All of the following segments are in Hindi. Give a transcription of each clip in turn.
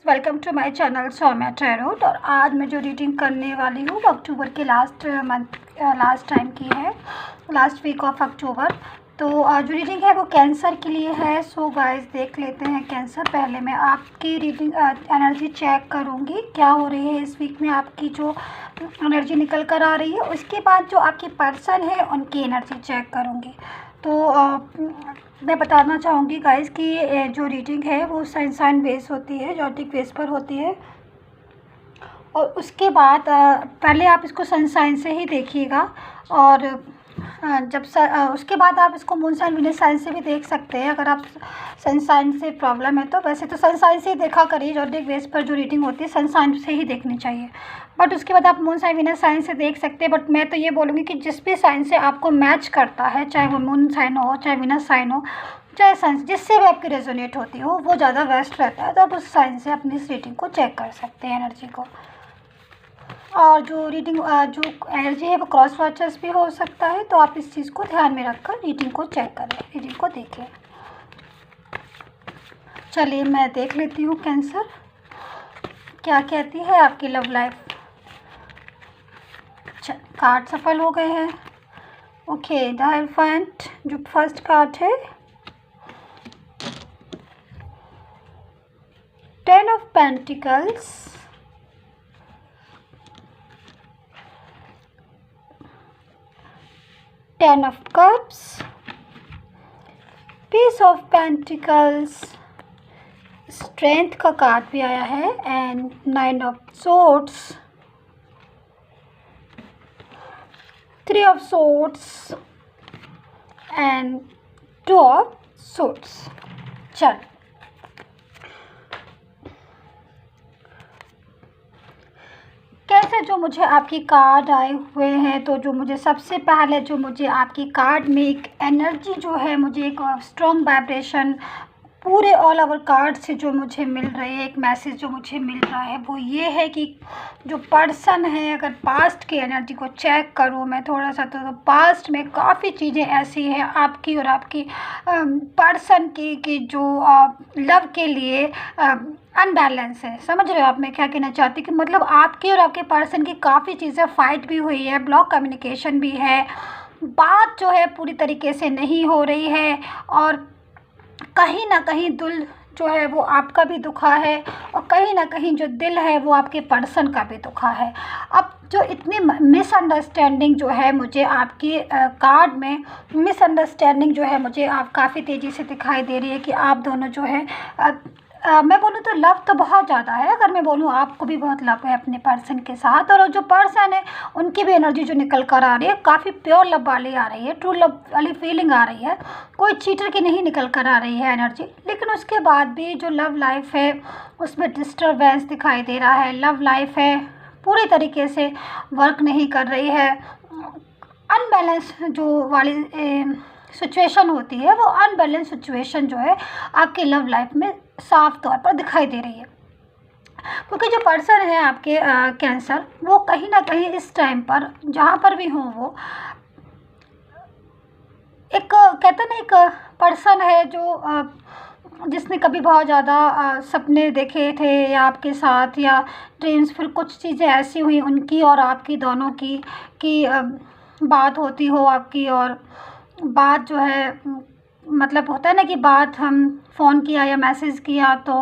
Welcome to my channel Saumya tarot. और आज मैं जो रीडिंग करने वाली हूँ वो अक्टूबर के लास्ट टाइम की है, लास्ट वीक ऑफ अक्टूबर। तो जो रीडिंग है वो कैंसर के लिए है। सो गाइस देख लेते हैं कैंसर। पहले मैं आपकी रीडिंग एनर्जी चेक करूँगी क्या हो रही है इस वीक में, आपकी जो एनर्जी निकल कर आ रही है। उसके बाद जो आपके पर्सन है उनकी एनर्जी चेक करूँगी। तो मैं बताना चाहूँगी गाइस कि जो रीडिंग है वो साइन बेस होती है, जॉटिक बेस पर होती है। और उसके बाद पहले आप इसको सनसाइन से ही देखिएगा, और उसके बाद आप इसको मून साइन विनस साइन से भी देख सकते हैं अगर आप सनसाइन से प्रॉब्लम है तो। वैसे तो सनसाइन से ही देखा करिए, जॉटिक बेस पर जो रीडिंग होती है सनसाइन से ही देखनी चाहिए। बट उसके बाद आप मून साइन विनस साइन से देख सकते हैं। बट मैं तो ये बोलूँगी कि जिस भी साइन से आपको मैच करता है, चाहे वो मून साइन हो, चाहे विनस साइन हो, चाहे साइन जिससे भी आपकी रेजोनेट होती हो, वो ज़्यादा बेस्ट रहता है। तो आप उस साइन से अपनी इस रीडिंग को चेक कर सकते हैं, एनर्जी को। और जो रीडिंग जो एनर्जी है वो क्रॉस वॉचर्स भी हो सकता है, तो आप इस चीज़ को ध्यान में रखकर रीडिंग को चेक करें, रीडिंग को देखें। चलिए मैं देख लेती हूँ कैंसर क्या कहती है आपकी लव लाइफ। कार्ड सफल हो गए हैं। ओके, द एलिफेंट जो फर्स्ट कार्ड है, 10 of pentacles, ten of cups, piece of pentacles, strength का कार्ड भी आया है, and 9 of swords, 3 of swords and 2 of swords. चल कैसे जो मुझे आपकी कार्ड आए हुए हैं, तो जो मुझे सबसे पहले जो मुझे आपकी कार्ड में एक एनर्जी जो है, मुझे एक स्ट्रॉन्ग वाइब्रेशन पूरे ऑल ओवर कार्ड से जो मुझे मिल रही है, एक मैसेज जो मुझे मिल रहा है वो ये है कि जो पर्सन है, अगर पास्ट की एनर्जी को चेक करूँ मैं थोड़ा सा, तो पास्ट में काफ़ी चीज़ें ऐसी हैं आपकी और आपकी पर्सन की कि जो लव के लिए अनबैलेंस है। समझ रहे हो आप मैं क्या कहना चाहती हूँ? कि मतलब आपकी और आपके पर्सन की काफ़ी चीज़ें फाइट भी हुई है, ब्लॉक कम्युनिकेशन भी है, बात जो है पूरी तरीके से नहीं हो रही है, और कहीं ना कहीं दिल जो है वो आपका भी दुखा है, और कहीं ना कहीं जो दिल है वो आपके पर्सन का भी दुखा है। अब जो इतनी मिसअंडरस्टैंडिंग जो है मुझे आपकी कार्ड में मिसअंडरस्टैंडिंग जो है मुझे आप काफ़ी तेज़ी से दिखाई दे रही है कि आप दोनों जो है मैं बोलूँ तो लव तो बहुत ज़्यादा है। अगर मैं बोलूँ आपको भी बहुत लव है अपने पर्सन के साथ, और जो पर्सन है उनकी भी एनर्जी जो निकल कर आ रही है काफ़ी प्योर लव वाली आ रही है, ट्रू लव वाली फीलिंग आ रही है, कोई चीटर की नहीं निकल कर आ रही है एनर्जी। लेकिन उसके बाद भी जो लव लाइफ है उसमें डिस्टर्बेंस दिखाई दे रहा है। लव लाइफ है पूरी तरीके से वर्क नहीं कर रही है। अनबैलेंस जो वाली सिचुएशन होती है, वो अनबैलेंस सिचुएशन जो है आपकी लव लाइफ में साफ तौर पर दिखाई दे रही है। क्योंकि जो पर्सन है आपके कैंसर, वो कहीं ना कहीं इस टाइम पर जहाँ पर भी हों, वो एक कहते ना, एक पर्सन है जो जिसने कभी बहुत ज़्यादा सपने देखे थे या आपके साथ, या ड्रीम्स, फिर कुछ चीज़ें ऐसी हुई उनकी और आपकी दोनों की कि बात होती हो आपकी, और बात जो है मतलब होता है ना कि बात हम फ़ोन किया या मैसेज किया तो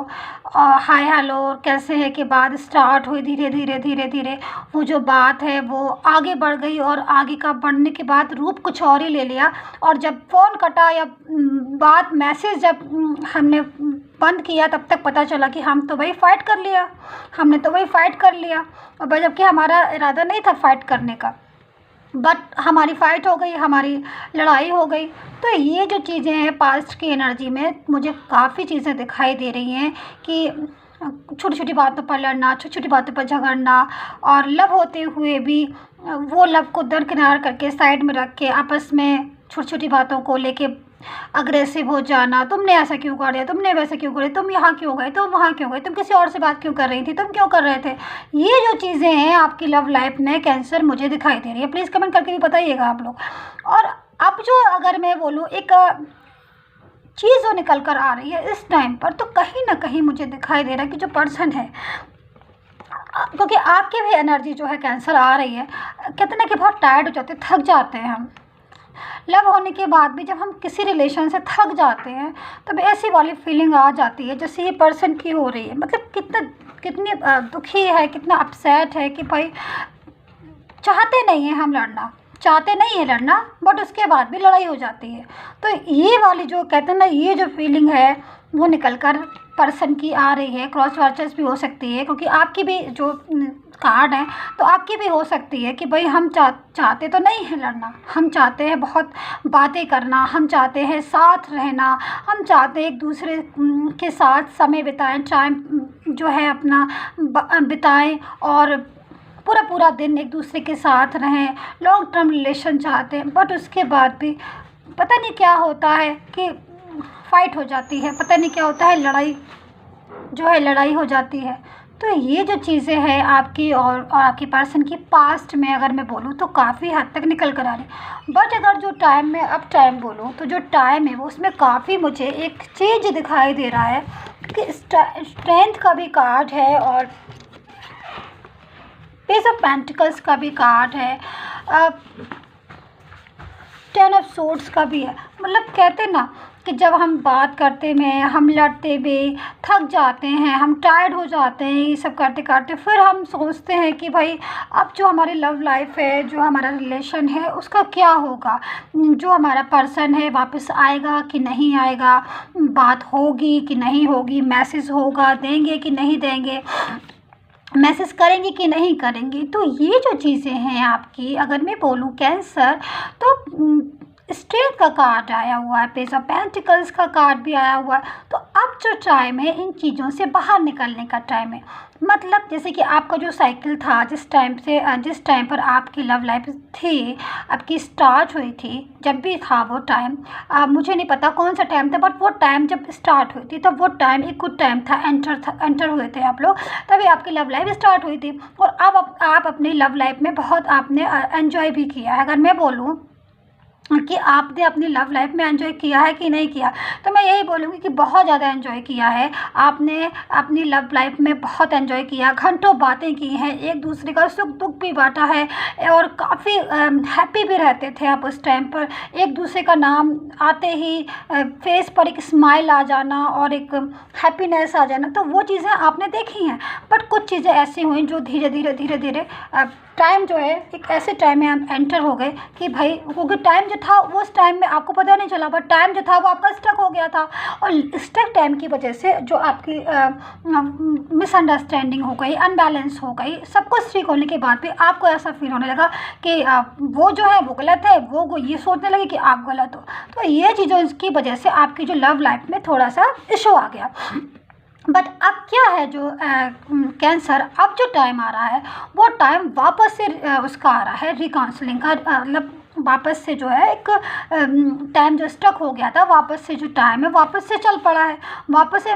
हाय हेलो कैसे है के बाद स्टार्ट हुई, धीरे धीरे धीरे धीरे वो जो बात है वो आगे बढ़ गई, और आगे का बढ़ने के बाद रूप कुछ और ही ले लिया। और जब फ़ोन कटा या बात मैसेज जब हमने बंद किया, तब तक पता चला कि हम तो वही फ़ाइट कर लिया, हमने तो वही फ़ाइट कर लिया, और जबकि हमारा इरादा नहीं था फ़ाइट करने का, बट हमारी फ़ाइट हो गई, हमारी लड़ाई हो गई। तो ये जो चीज़ें हैं पास्ट की एनर्जी में मुझे काफ़ी चीज़ें दिखाई दे रही हैं कि छोटी छोटी बातों पर लड़ना, छोटी छोटी बातों पर झगड़ना, और लव होते हुए भी वो लव को दरकिनार करके साइड में रख के आपस में छोटी छोटी बातों को लेके अग्रेसिव हो जाना। तुमने ऐसा क्यों कर दिया, तुमने वैसा क्यों कर दिया, तुम यहाँ क्यों गए, तुम वहाँ क्यों गए, तुम किसी और से बात क्यों कर रही थी, तुम क्यों कर रहे थे। ये जो चीज़ें हैं आपकी लव लाइफ में कैंसर मुझे दिखाई दे रही है। प्लीज़ कमेंट करके भी बताइएगा आप लोग। और अब जो अगर मैं बोलूँ, एक चीज़ जो निकल कर आ रही है इस टाइम पर, तो कहीं ना कहीं मुझे दिखाई दे रहा है कि जो पर्सन है, क्योंकि आपकी भी एनर्जी जो है कैंसर आ रही है, कहते ना कि बहुत टायर्ड हो जाते हैं, थक जाते हैं हम। लव होने के बाद भी जब हम किसी रिलेशन से थक जाते हैं तब ऐसी वाली फीलिंग आ जाती है जैसे ये पर्सन की हो रही है। मतलब कितनी दुखी है, कितना अपसेट है कि भाई चाहते नहीं हैं हम लड़ना, चाहते नहीं है लड़ना, बट उसके बाद भी लड़ाई हो जाती है। तो ये वाली जो कहते हैं ना, ये जो फीलिंग है वो निकल कर पर्सन की आ रही है। क्रॉस वर्चर्स भी हो सकती है, क्योंकि आपकी भी जो कार्ड है तो आपकी भी हो सकती है कि भाई हम चाहते तो नहीं है लड़ना, हम चाहते हैं बहुत बातें करना, हम चाहते हैं साथ रहना, हम चाहते हैं एक दूसरे के साथ समय बिताएं, टाइम जो है अपना बिताएं और पूरा पूरा दिन एक दूसरे के साथ रहें, लॉन्ग टर्म रिलेशन चाहते हैं। बट उसके बाद भी पता नहीं क्या होता है कि फाइट हो जाती है, पता नहीं क्या होता है, लड़ाई जो है लड़ाई हो जाती है। तो ये जो चीज़ें हैं आपकी और आपकी पर्सन की पास्ट में अगर मैं बोलूँ तो काफ़ी हद तक निकल कर आ रही। बट अगर जो टाइम में अब टाइम बोलूँ तो जो टाइम है वो उसमें काफ़ी मुझे एक चीज़ दिखाई दे रहा है कि स्ट्रेंथ का भी कार्ड है और पेज ऑफ पेंटिकल्स का भी कार्ड है, 10 ऑफ सोर्ड्स का भी है। मतलब कहते ना कि जब हम बात करते में, हम लड़ते भी थक जाते हैं, हम टायर्ड हो जाते हैं ये सब करते करते, फिर हम सोचते हैं कि भाई अब जो हमारी लव लाइफ है, जो हमारा रिलेशन है, उसका क्या होगा, जो हमारा पर्सन है वापस आएगा कि नहीं आएगा, बात होगी कि नहीं होगी, मैसेज होगा, देंगे कि नहीं देंगे, मैसेज करेंगे कि नहीं करेंगे। तो ये जो चीज़ें हैं आपकी, अगर मैं बोलूँ कैंसर, तो स्ट्रेंथ का कार्ड आया हुआ है, पेज ऑफ पेंटिकल्स का कार्ड भी आया हुआ है। तो अब जो टाइम है इन चीज़ों से बाहर निकलने का टाइम है। मतलब जैसे कि आपका जो साइकिल था, जिस टाइम पर आपकी लव लाइफ थी, आपकी स्टार्ट हुई थी, जब भी था वो टाइम, मुझे नहीं पता कौन सा टाइम था, बट वो टाइम जब स्टार्ट हुई थी तब वो टाइम एक गुड टाइम था, एंटर हुए थे आप लोग, तभी आपकी लव लाइफ स्टार्ट हुई थी। और अब आप अपनी लव लाइफ में बहुत आपने एंजॉय भी किया है। अगर मैं बोलूँ कि आपने अपनी लव लाइफ में एंजॉय किया है कि नहीं किया, तो मैं यही बोलूँगी कि बहुत ज़्यादा एंजॉय किया है आपने अपनी लव लाइफ में, बहुत एंजॉय किया, घंटों बातें की हैं, एक दूसरे का सुख दुख भी बांटा है और काफ़ी हैप्पी भी रहते थे आप उस टाइम पर। एक दूसरे का नाम आते ही फेस पर एक स्माइल आ जाना और एक हैप्पीनेस आ जाना, तो वो चीज़ें आपने देखी हैं। बट कुछ चीज़ें ऐसी हुई जो धीरे धीरे टाइम जो है एक ऐसे टाइम में आप एंटर हो गए कि भाई, क्योंकि टाइम जो था वो उस टाइम में आपको पता नहीं चला, बट टाइम जो था वो आपका स्टक हो गया था। और स्टक टाइम की वजह से जो आपकी मिसअंडरस्टैंडिंग हो गई, अनबैलेंस हो गई, सब कुछ ठीक होने के बाद भी आपको ऐसा फील होने लगा कि वो जो है वो गलत है, वो ये सोचने लगे कि आप गलत हो। तो ये चीज़ों की वजह से आपकी जो लव लाइफ में थोड़ा सा इशू आ गया। बट अब क्या है, जो कैंसर अब जो टाइम आ रहा है वो टाइम वापस से उसका आ रहा है रिकाउंसलिंग का, मतलब वापस से जो है एक टाइम जो स्टक हो गया था, वापस से जो टाइम है वापस से चल पड़ा है, वापस से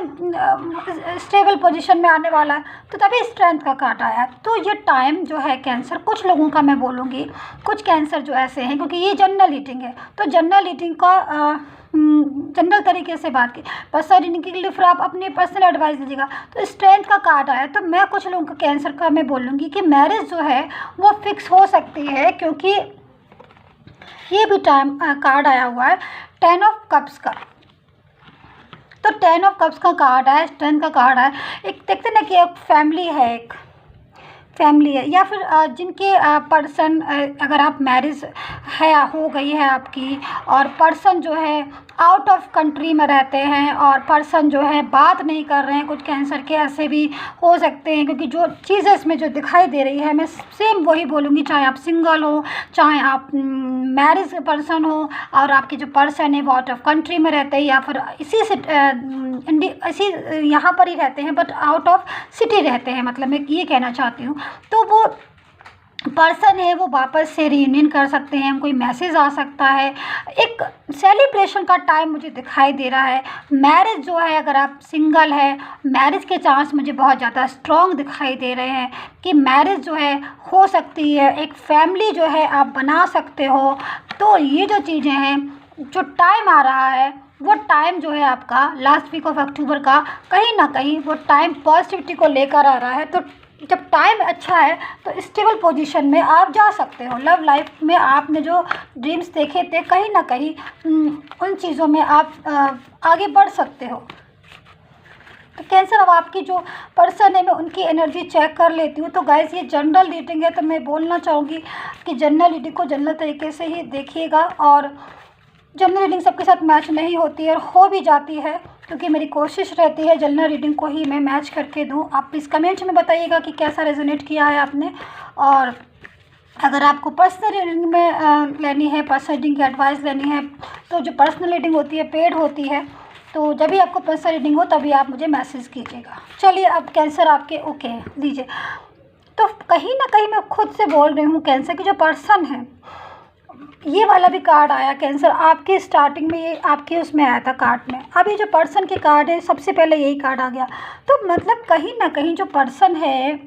स्टेबल पोजीशन में आने वाला है। तो तभी स्ट्रेंथ का कार्ड आया। तो ये टाइम जो है कैंसर, कुछ लोगों का मैं बोलूँगी, कुछ कैंसर जो ऐसे हैं, क्योंकि ये जनरल रीडिंग है, तो जनरल रीडिंग का जनरल तरीके से बात की, पर्सनल रीडिंग के लिए फिर आप अपनी पर्सनल एडवाइस दीजिएगा। तो स्ट्रेंथ का कार्ड आया, तो मैं कुछ लोगों का कैंसर का मैं बोलूँगी कि मैरिज जो है वो फिक्स हो सकती है, क्योंकि ये भी टाइम कार्ड आया हुआ है 10 ऑफ कप्स का। तो 10 ऑफ कप्स का कार्ड है, स्ट्रेंथ का कार्ड है। एक देखते ना कि एक फैमिली है, एक फैमिली है, या फिर जिनके पर्सन, अगर आप मैरिज है हो गई है आपकी और पर्सन जो है आउट ऑफ कंट्री में रहते हैं और पर्सन जो है बात नहीं कर रहे हैं, कुछ कैंसर के ऐसे भी हो सकते हैं। क्योंकि जो चीज़ें इसमें जो दिखाई दे रही है मैं सेम वही बोलूँगी, चाहे आप सिंगल हो, चाहे आप मैरिज पर्सन हो और आपके जो पर्सन है वो आउट ऑफ कंट्री में रहते हैं या फिर इसी से इसी यहाँ पर ही रहते हैं बट आउट ऑफ सिटी रहते हैं, मतलब मैं ये कहना चाहती हूँ। तो वो पर्सन है वो वापस से रियूनियन कर सकते हैं, कोई मैसेज आ सकता है, एक सेलिब्रेशन का टाइम मुझे दिखाई दे रहा है। मैरिज जो है, अगर आप सिंगल है, मैरिज के चांस मुझे बहुत ज़्यादा स्ट्रॉन्ग दिखाई दे रहे हैं कि मैरिज जो है हो सकती है, एक फैमिली जो है आप बना सकते हो। तो ये जो चीज़ें हैं, जो टाइम आ रहा है वो टाइम जो है आपका लास्ट वीक ऑफ अक्टूबर का, कहीं ना कहीं वो टाइम पॉजिटिविटी को लेकर आ रहा है। तो जब टाइम अच्छा है तो स्टेबल पोजीशन में आप जा सकते हो। लव लाइफ में आपने जो ड्रीम्स देखे थे, कहीं ना कहीं उन चीज़ों में आप आगे बढ़ सकते हो। तो कैंसर, अब आपकी जो पर्सन है मैं उनकी एनर्जी चेक कर लेती हूँ। तो गाइस ये जनरल रीडिंग है, तो मैं बोलना चाहूँगी कि जनरल रीडिंग को जनरल तरीके से ही देखिएगा। और जनरल रीडिंग सबके साथ मैच नहीं होती है और हो भी जाती है, क्योंकि मेरी कोशिश रहती है जनरल रीडिंग को ही मैं मैच करके दूँ। आप प्लीज़ कमेंट में बताइएगा कि कैसा रेजोनेट किया है आपने। और अगर आपको पर्सनल रीडिंग में लेनी है, पर्सनल रीडिंग की एडवाइस लेनी है, तो जो पर्सनल रीडिंग होती है पेड होती है, तो जब भी आपको पर्सनल रीडिंग हो तभी आप मुझे मैसेज कीजिएगा। चलिए, अब कैंसर आपके ओके लीजिए। तो कहीं ना कहीं मैं खुद से बोल रही हूँ, कैंसर की जो पर्सन है, ये वाला भी कार्ड आया कैंसर आपके स्टार्टिंग में, ये आपके उसमें आया था कार्ड में। अब ये जो पर्सन के कार्ड है, सबसे पहले यही कार्ड आ गया। तो मतलब कहीं ना कहीं जो पर्सन है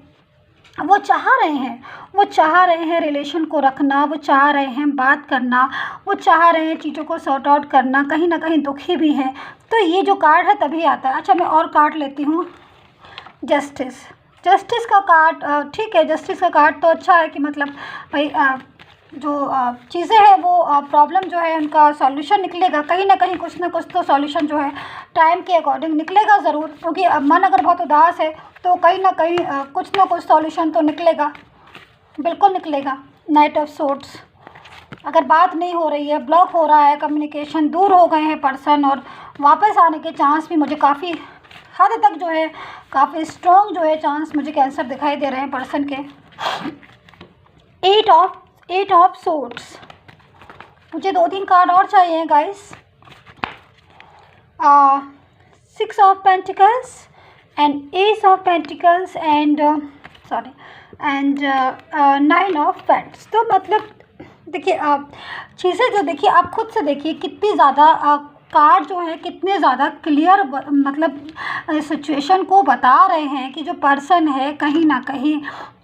वो चाह रहे हैं रिलेशन को रखना, वो चाह रहे हैं बात करना, वो चाह रहे हैं चीज़ों को सॉर्ट आउट करना, कहीं ना कहीं दुखी भी हैं। तो ये जो कार्ड है तभी आता है। अच्छा, मैं और कार्ड लेती हूँ। जस्टिस का कार्ड, ठीक है, जस्टिस का कार्ड तो अच्छा है कि मतलब भाई जो चीज़ें हैं वो प्रॉब्लम जो है उनका सॉल्यूशन निकलेगा। कहीं ना कहीं कुछ ना कुछ तो सॉल्यूशन जो है टाइम के अकॉर्डिंग निकलेगा ज़रूर, क्योंकि अब मन अगर बहुत उदास है तो कहीं ना कहीं कुछ ना कुछ सॉल्यूशन तो निकलेगा, बिल्कुल निकलेगा। नाइट ऑफ सोर्ड्स, अगर बात नहीं हो रही है, ब्लॉक हो रहा है, कम्युनिकेशन, दूर हो गए हैं पर्सन, और वापस आने के चांस भी मुझे काफ़ी हद तक जो है, काफ़ी स्ट्रॉन्ग जो है चांस मुझे कैंसर दिखाई दे रहे हैं पर्सन के। एट ऑफ सोर्ड्स, मुझे 2-3 कार्ड और चाहिए guys. 6 of pentacles and S of pentacles and 9 of paints. तो मतलब देखिए, चीज़ें जो देखिए, आप खुद से देखिए कितनी ज़्यादा कार्ड जो है कितने ज़्यादा क्लियर मतलब सिचुएशन को बता रहे हैं कि जो पर्सन है कहीं ना कहीं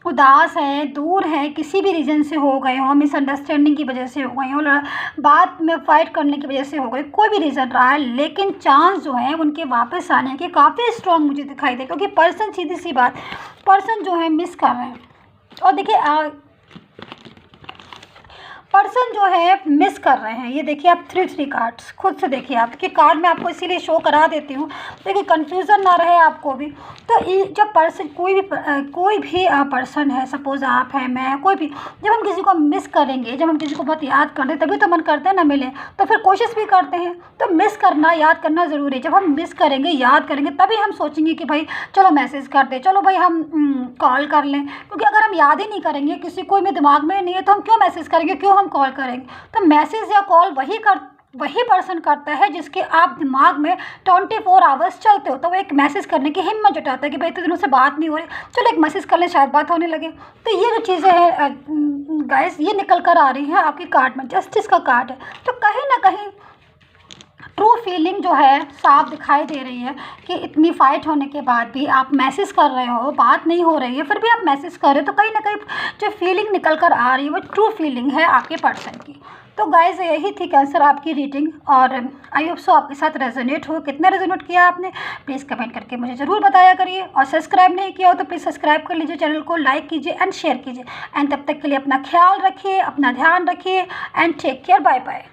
उदास है, दूर है, किसी भी रीज़न से हो गए हो, मिसअंडरस्टैंडिंग की वजह से हो गए हो, बात में फाइट करने की वजह से हो गए, कोई भी रीज़न रहा है, लेकिन चांस जो है उनके वापस आने के काफ़ी स्ट्रॉन्ग मुझे दिखाई दे, क्योंकि पर्सन, सीधी सी बात, पर्सन जो है मिस कर रहे हैं। और देखिए पर्सन जो है मिस कर रहे हैं, ये देखिए आप 3 कार्ड्स खुद से देखिए आप, कि कार्ड मैं आपको इसीलिए शो करा देती हूँ देखिए कन्फ्यूज़न ना रहे आपको भी। तो जब पर्सन कोई भी पर्सन है, सपोज़ आप हैं, मैं, कोई भी, जब हम किसी को मिस करेंगे, जब हम किसी को बहुत याद करते हैं, तभी तो मन करता है ना मिले, तो फिर कोशिश भी करते हैं। तो मिस करना, याद करना ज़रूरी है। जब हम मिस करेंगे, याद करेंगे, तभी हम सोचेंगे कि भाई चलो मैसेज कर दे, चलो भाई हम कॉल कर लें, क्योंकि अगर हम याद ही नहीं करेंगे, किसी कोई में दिमाग में नहीं है, तो हम क्यों मैसेज करेंगे, क्यों हम कॉल करेंगे। तो मैसेज या कॉल वही पर्सन करता है जिसके आप दिमाग में 24 आवर्स चलते हो। तो वो एक मैसेज करने की हिम्मत जुटाता है कि भाई इतने दिनों से बात नहीं हो रही, चलो एक मैसेज कर लें, शायद बात होने लगे। तो ये जो चीज़ें हैं गाइस, ये निकल कर आ रही हैं आपके कार्ड में। जस्टिस का कार्ड है, तो कहीं ना कहीं ट्रू फीलिंग जो है साफ दिखाई दे रही है कि इतनी फाइट होने के बाद भी आप मैसेज कर रहे हो, बात नहीं हो रही है, फिर भी आप मैसेज कर रहे हो। तो कहीं ना कहीं जो फीलिंग निकल कर आ रही है वो ट्रू फीलिंग है आपके पर्सन की। तो गाइस, यही थी कैंसर आपकी रीडिंग, और आई होप सो आपके साथ रेजोनेट हो। कितना रेजोनेट किया आपने प्लीज़ कमेंट करके मुझे ज़रूर बताया करिए, और सब्सक्राइब नहीं किया हो तो प्लीज़ सब्सक्राइब कर लीजिए चैनल को, लाइक कीजिए एंड शेयर कीजिए। एंड तब तक के लिए अपना ख्याल रखिए, अपना ध्यान रखिए, and take care, bye bye.